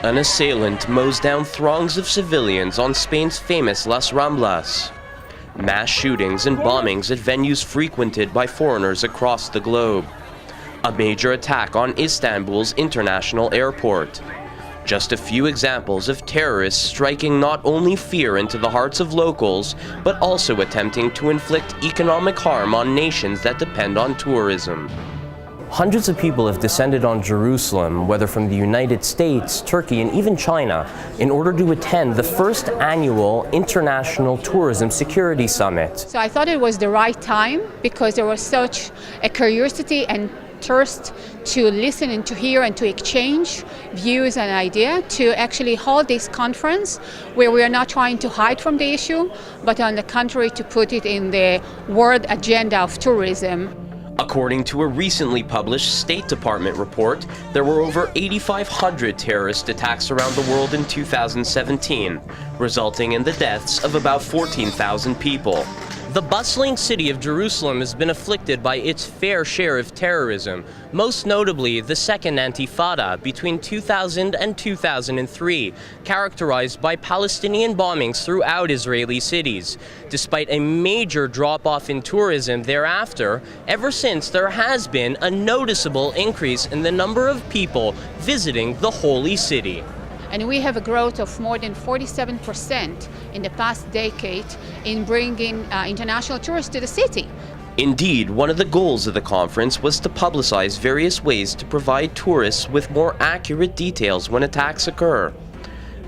An assailant mows down throngs of civilians on Spain's famous Las Ramblas. Mass shootings and bombings at venues frequented by foreigners across the globe. A major attack on Istanbul's international airport. Just a few examples of terrorists striking not only fear into the hearts of locals, but also attempting to inflict economic harm on nations that depend on tourism. Hundreds of people have descended on Jerusalem, whether from the United States, Turkey, and even China, in order to attend the first annual International Tourism Security Summit. So I thought it was the right time because there was such a curiosity and thirst to listen and to hear and to exchange views and ideas, to actually hold this conference where we are not trying to hide from the issue, but on the contrary, to put it in the world agenda of tourism. According to a recently published State Department report, there were over 8,500 terrorist attacks around the world in 2017, resulting in the deaths of about 14,000 people. The bustling city of Jerusalem has been afflicted by its fair share of terrorism, most notably the Second Intifada between 2000 and 2003, characterized by Palestinian bombings throughout Israeli cities. Despite a major drop-off in tourism thereafter, ever since there has been a noticeable increase in the number of people visiting the holy city. And we have a growth of more than 47% in the past decade in bringing international tourists to the city. Indeed, one of the goals of the conference was to publicize various ways to provide tourists with more accurate details when attacks occur.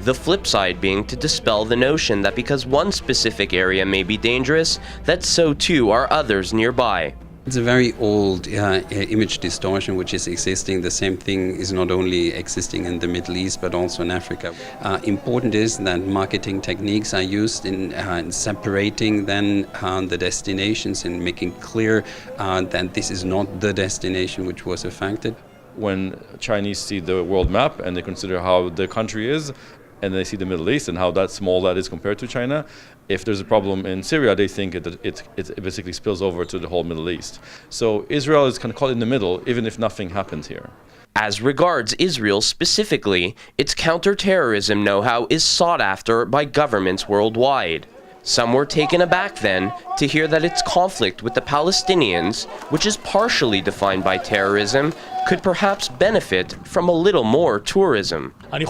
The flip side being to dispel the notion that because one specific area may be dangerous, that so too are others nearby. It's a very old image distortion which is existing. The same thing is not only existing in the Middle East but also in Africa. Important is that marketing techniques are used in separating then the destinations and making clear that this is not the destination which was affected. When Chinese see the world map and they consider how the country is, and they see the Middle East and how that small that is compared to China, if there's a problem in Syria, they think that it basically spills over to the whole Middle East. So Israel is kind of caught in the middle, even if nothing happens here. As regards Israel specifically, its counter-terrorism know-how is sought after by governments worldwide. Some were taken aback then to hear that its conflict with the Palestinians, which is partially defined by terrorism, could perhaps benefit from a little more tourism. We need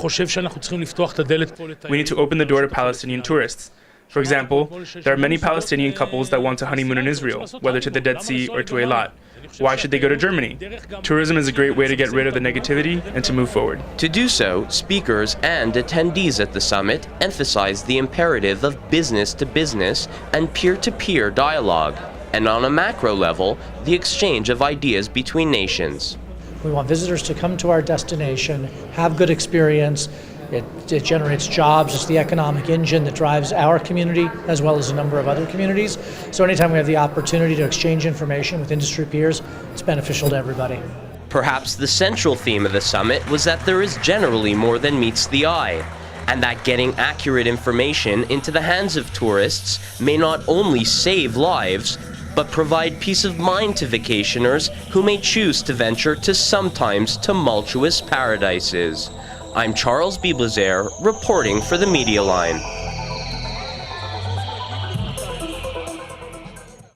to open the door to Palestinian tourists. For example, there are many Palestinian couples that want to honeymoon in Israel, whether to the Dead Sea or to Eilat. Why should they go to Germany? Tourism is a great way to get rid of the negativity and to move forward. To do so, speakers and attendees at the summit emphasized the imperative of business-to-business and peer-to-peer dialogue, and on a macro level, the exchange of ideas between nations. We want visitors to come to our destination, have good experience. It generates jobs. It's the economic engine that drives our community as well as a number of other communities. So anytime we have the opportunity to exchange information with industry peers, it's beneficial to everybody. Perhaps the central theme of the summit was that there is generally more than meets the eye, and that getting accurate information into the hands of tourists may not only save lives, but provide peace of mind to vacationers who may choose to venture to sometimes tumultuous paradises. I'm Charles B. Blazer, reporting for the Media Line.